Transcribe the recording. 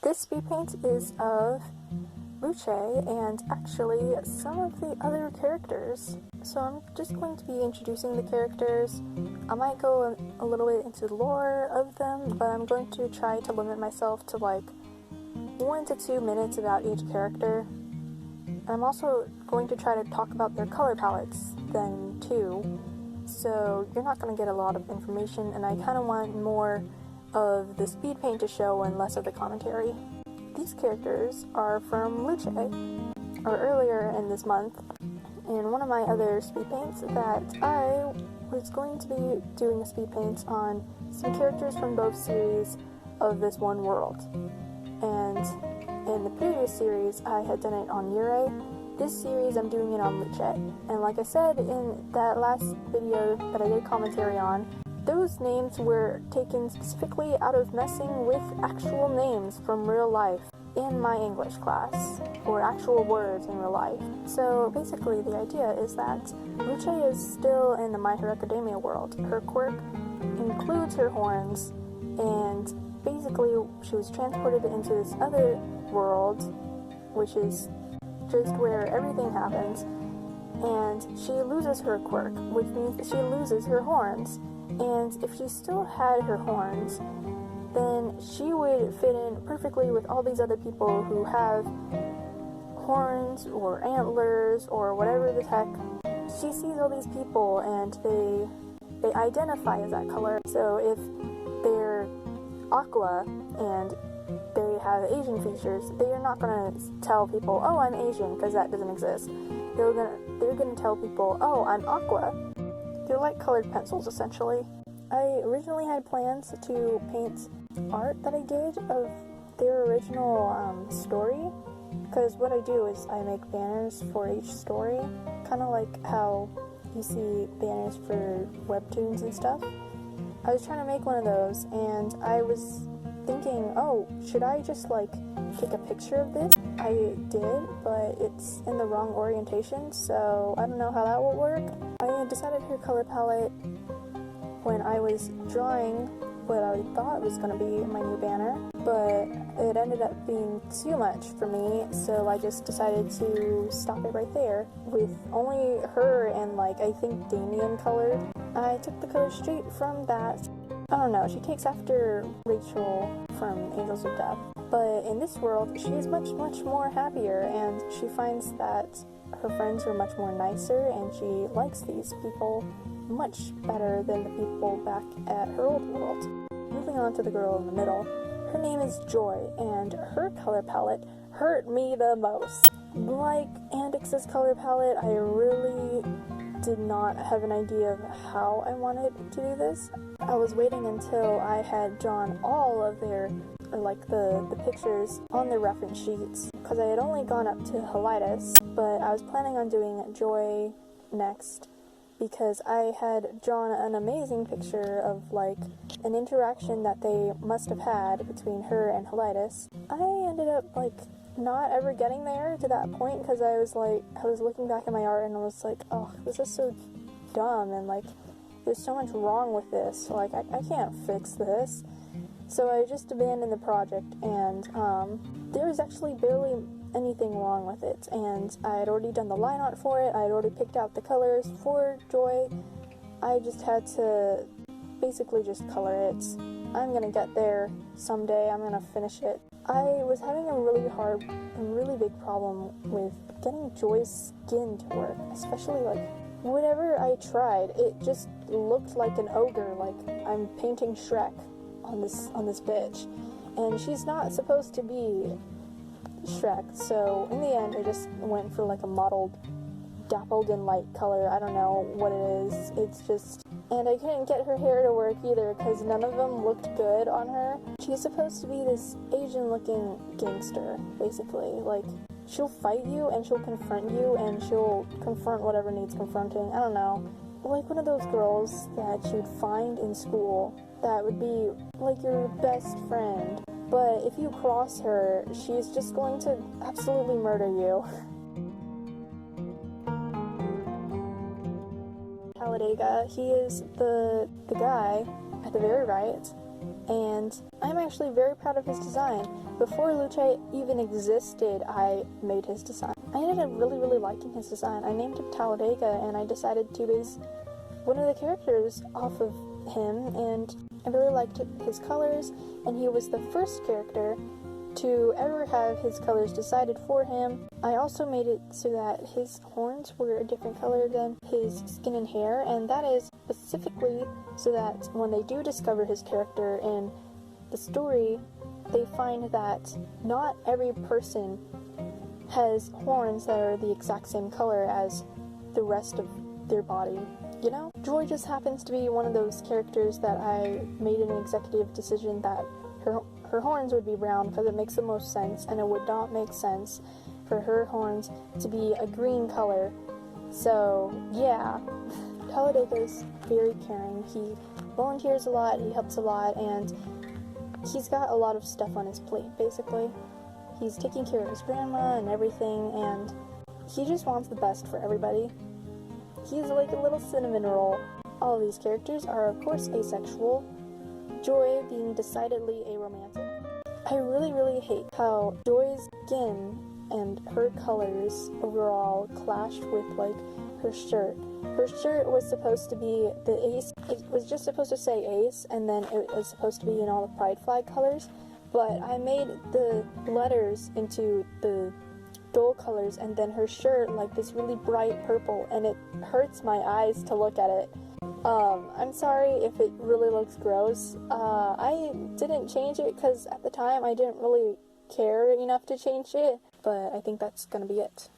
This speed paint is of Luce and actually some of the other characters. So I'm just going to be introducing the characters. I might go a little bit into the lore of them, but I'm going to try to limit myself to like 1 to 2 minutes about each character. I'm also going to try to talk about their color palettes then too. So you're not going to get a lot of information, and I kind of want more of the speed paint to show and less of the commentary. These characters are from Luce, or earlier in this month, in one of my other speed paints that I was going to be doing a speed paint on some characters from both series of this one world. And in the previous series, I had done it on Yurei. This series, I'm doing it on Luce. And like I said in that last video that I did commentary on, those names were taken specifically out of messing with actual names from real life in my English class, or actual words in real life. So basically the idea is that Luce is still in the My Hero Academia world. Her quirk includes her horns, and basically she was transported into this other world, which is just where everything happens, and she loses her quirk, which means that she loses her horns. And if she still had her horns, then she would fit in perfectly with all these other people who have horns or antlers or whatever the heck. She sees all these people and they identify as that color. So if they're aqua and they have Asian features, they are not going to tell people, oh, I'm Asian, because that doesn't exist. They're going to tell people, oh, I'm aqua. They're like colored pencils, essentially. I originally had plans to paint art that I did of their original story, because what I do is I make banners for each story, kind of like how you see banners for webtoons and stuff. I was trying to make one of those, and I was thinking, oh, should I just like take a picture of this? I did, but it's in the wrong orientation, so I don't know how that will work. I decided her color palette when I was drawing what I thought was going to be my new banner, but it ended up being too much for me, so I just decided to stop it right there with only her and like I think Damien colored. I took the color straight from that. I don't know, she takes after Rachel from Angels of Death, but in this world she is much more happier, and she finds that her friends are much more nicer, and she likes these people much better than the people back at her old world. Moving on to the girl in the middle, her name is Joy, and her color palette hurt me the most. Like Andix's color palette, I really did not have an idea of how I wanted to do this. I was waiting until I had drawn all of their, like the pictures on their reference sheets, because I had only gone up to Helitis, but I was planning on doing Joy next, because I had drawn an amazing picture of like an interaction that they must have had between her and Helitis. I ended up like not ever getting there to that point, because I was looking back at my art and I was like, oh, this is so dumb, and like there's so much wrong with this, like I can't fix this. So I just abandoned the project, and there was actually barely anything wrong with it, and I had already done the line art for it. I had already picked out the colors for Joy. I just had to basically just color it. I'm gonna get there someday. I'm gonna finish it. I was having a really big problem with getting Joy's skin to work, especially like whatever I tried, it just looked like an ogre, like I'm painting Shrek on this bitch, and she's not supposed to be Shrek. So in the end I just went for like a mottled, dappled in light color. I don't know what it is. It's just, and I couldn't get her hair to work either, because none of them looked good on her. She's supposed to be this Asian looking gangster, basically. Like, she'll fight you and she'll confront you and she'll confront whatever needs confronting. I don't know. Like one of those girls that you'd find in school that would be like your best friend, but if you cross her, she's just going to absolutely murder you. Talladega, he is the guy at the very right, and I'm actually very proud of his design. Before Luce even existed, I made his design. I ended up really liking his design. I named him Talladega, and I decided to base one of the characters off of him, and I really liked his colors, and he was the first character to ever have his colors decided for him. I also made it so that his horns were a different color than his skin and hair, and that is specifically so that when they do discover his character in the story, they find that not every person has horns that are the exact same color as the rest of their body. You know? Joy just happens to be one of those characters that I made an executive decision that her horns would be brown because it makes the most sense, and it would not make sense for her horns to be a green color. So, yeah. Talladega's very caring. He volunteers a lot, he helps a lot, and he's got a lot of stuff on his plate, basically. He's taking care of his grandma and everything, and he just wants the best for everybody. He's like a little cinnamon roll. All of these characters are, of course, asexual, Joy being decidedly aromantic. I really hate how Joy's skin and her colors overall clashed with, like, her shirt. Her shirt was supposed to be the ace. It was just supposed to say ace, and then it was supposed to be in all the pride flag colors, but I made the letters into the dull colors, and then her shirt like this really bright purple, and it hurts my eyes to look at it. I'm sorry if it really looks gross. I didn't change it because at the time I didn't really care enough to change it, but I think that's gonna be it.